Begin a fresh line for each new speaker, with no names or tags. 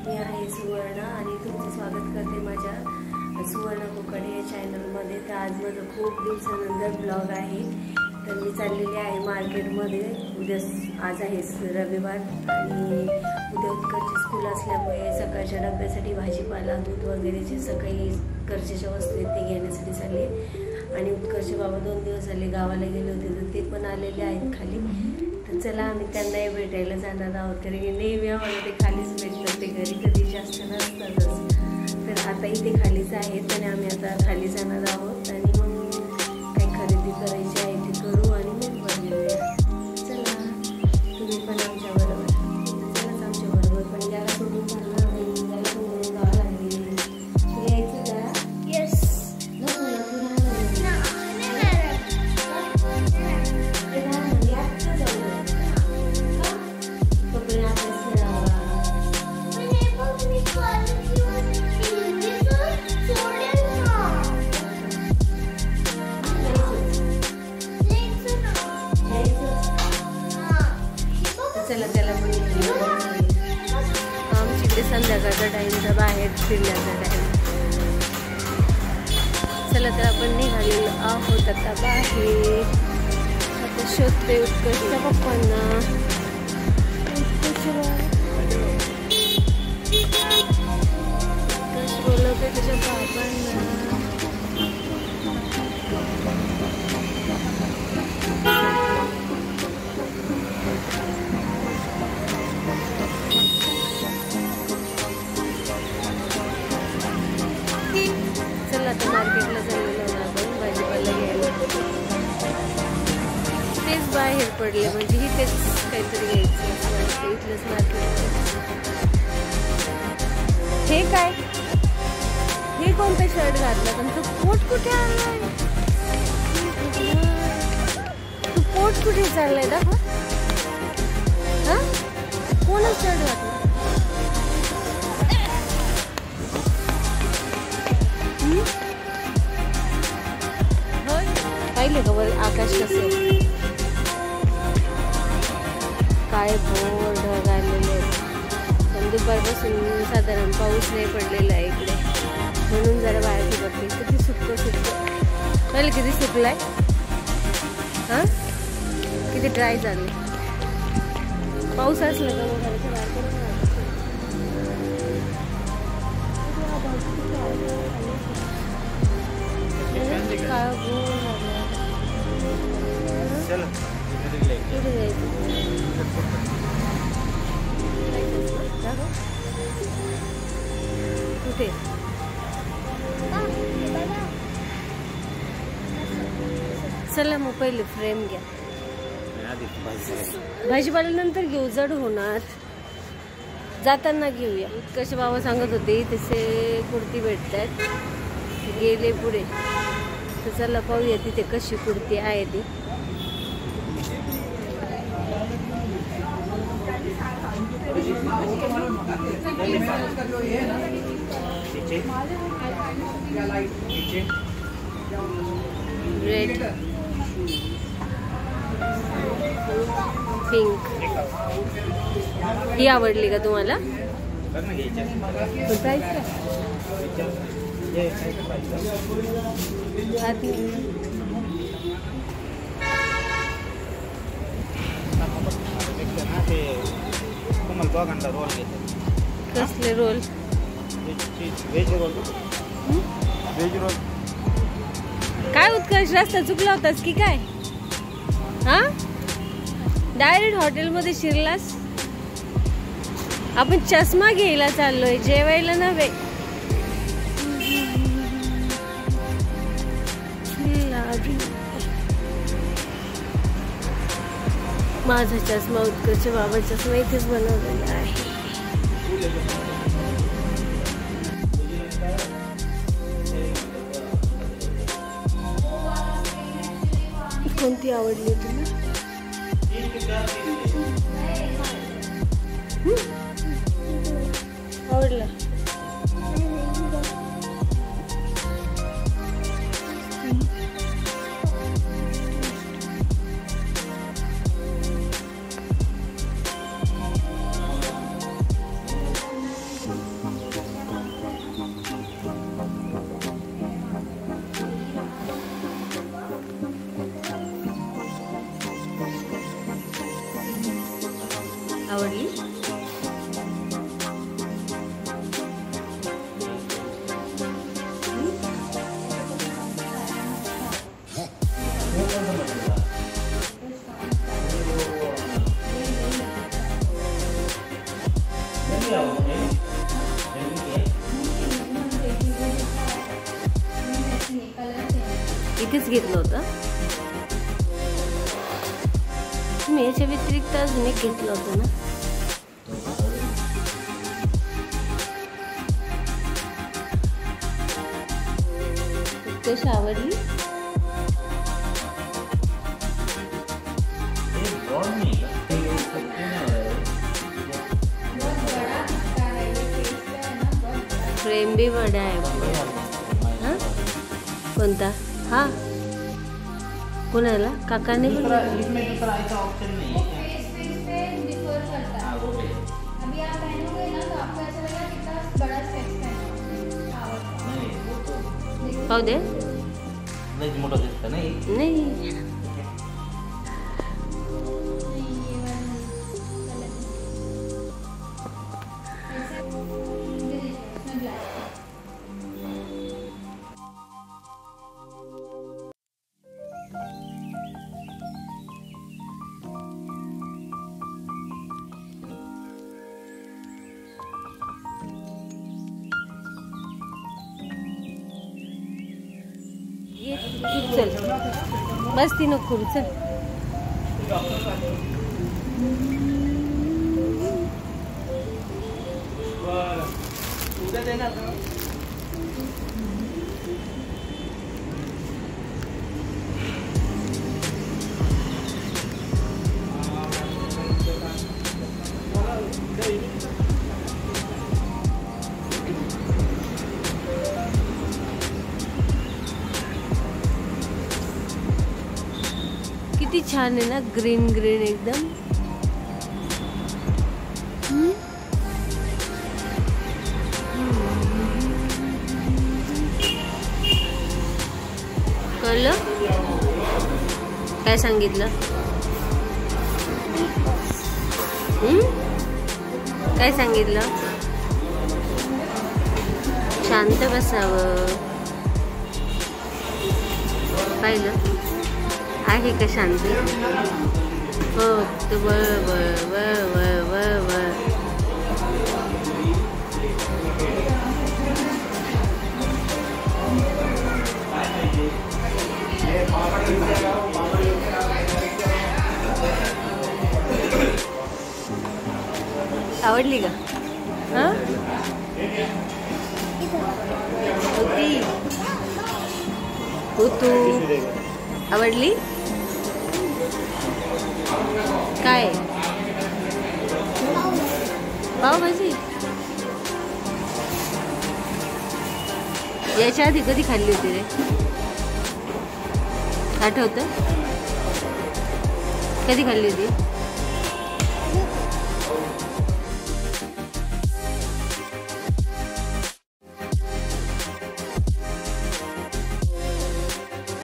मी आहे सुवर्ण आणि तुमचं स्वागत करते माझ्या सुवर्ण कोकण या चॅनलमध्ये। तर आज माझं खूप दिवसानंतर ब्लॉग आहे। तर मी चाललेली आहे मार्केटमध्ये। आज आहे रविवार आणि उद्या उत्कर्षची स्कूल असल्यामुळे सकाळच्या डब्यासाठी भाजीपाला दूध वगैरेचे सकाळी गरजेच्या वस्तू ते घेण्यासाठी चालले। आणि उत्कर्ष बाबा 2 दिवस झाले गावाला गेले होते तर ते पण आलेले आहेत खाली। तर चला आम्ही त्यांनाही भेटायला जाणार आहोत, कारण की नेहमी आम्हाला ते खालीच भेटतात, ते घरी कधी जास्त नसतातच। तर आता इथे खालीच आहेत आणि आम्ही आता खाली जाणार आहोत आणि मग काही खरेदी करायची आहे ती करू आणि मग बघूया। चला तुम्ही पण आमच्याबरोबर, चलाच आमच्याबरोबर, पण याला सोडून चालणार नाही, याला सोडून जावं लागेल। तुला यायचं का? येस। चला त्याला पण आमच्याकडे संध्याकाळचा टाईमचा बाहेर फिरण्याचा टाईम। चला तर आपण निघालेलो आहोत आता बाहेर। आता शोधते उत्कर्षच्या पप्पांना। उत्कर्ष बोलवते त्याच्या बाबांना। आता मार्केटला चाललेलो आपण भाजीपाला घ्यायला। तेच बाहेर पडले म्हणजे इथेच काहीतरी घ्यायचं, इथलंच मार्केट। हे काय, हे कोणता शर्ट घातला पण तू पोट कुठे आलाय? तू पोट कुठे चाललाय दाखव। हा कोणच शर्ट घातला? पाहिले का वर आकाश कसं काय बोर ढग आलेले आहेत। पण दुपारपासून साधारण पाऊस नाही पडलेला आहे इकडे, म्हणून जरा बाहेर बघते किती सुकं सुकं। पहिले किती सुकलाय, हा किती ड्राय झाले। पाऊस असला का मग घराच्या बाहेर काय बोर झालं। कुठे चला मग पहिले फ्रेम घ्या, भाजीपाला नंतर घेऊ, जड होणार, जाताना घेऊया। उत्कर्ष बाबा सांगत होते तसे कुर्ती भेटतात, गेले पुढे। तर चला पाहूया तिथे कशी कुर्ती आहे ती। रेड, पिंक, ही आवडली का तुम्हाला? प्राइस काय? कसले रोल? Veg roll. काय उत्कर्ष रस्ता चुकला होतास की काय? हा डायरेक्ट हॉटेलमध्ये शिरलास। आपण चष्मा घ्यायला चाललोय, जेवायला नव्हे। माझा चष्मा उत्कर्ष बाबा चष्मा इथेच बनवलेला आहे। कोणती आवडली तुला? आवडला? आवडली? इथेच घेतलं होतं मी, याच्या व्यतिरिक्त अजून एक घेतलं होतं ना. कशी आवडली? फ्रेम भी बड़ा है. हाँ कोणता? हा कोणाला? काकाने
इसमें दूसरा ऐसा ऑप्शन नहीं है.
अभी आप पहनोगे ना तो आपको ऐसा लगेगा कितना बड़ा स्पेक्स पहना.
पाहू दे.
नहीं मोटा दिसता नहीं.
नाही चल बस ती नको चल. किती छान आहे ना, ग्रीन ग्रीन एकदम. कळलं काय सांगितलं? काय सांगितलं? शांत बसावं. पाहिलं आहे का शांत? हो तो आवडली का? हा होती हो तू आवडली काय? पावभाजी याच्या आधी कधी खाल्ली होती रे? आठवतं कधी खाल्ली होती?